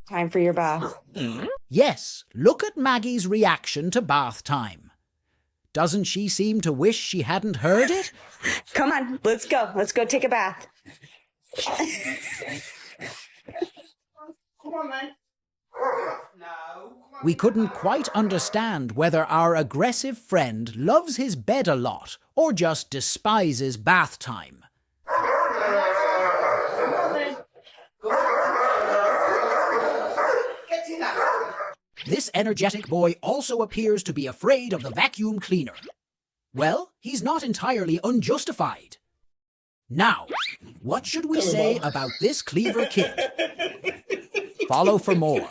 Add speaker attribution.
Speaker 1: Time for your bath.
Speaker 2: Yes, look at Maggie's reaction to bath time. Doesn't she seem to wish she hadn't heard it?
Speaker 1: Come on, let's go. Let's go take a bath.
Speaker 3: Come on, man. No.
Speaker 2: We couldn't quite understand whether our aggressive friend loves his bed a lot or just despises bath time. This energetic boy also appears to be afraid of the vacuum cleaner. Well, he's not entirely unjustified. Now, what should we say about this clever kid? Follow for more.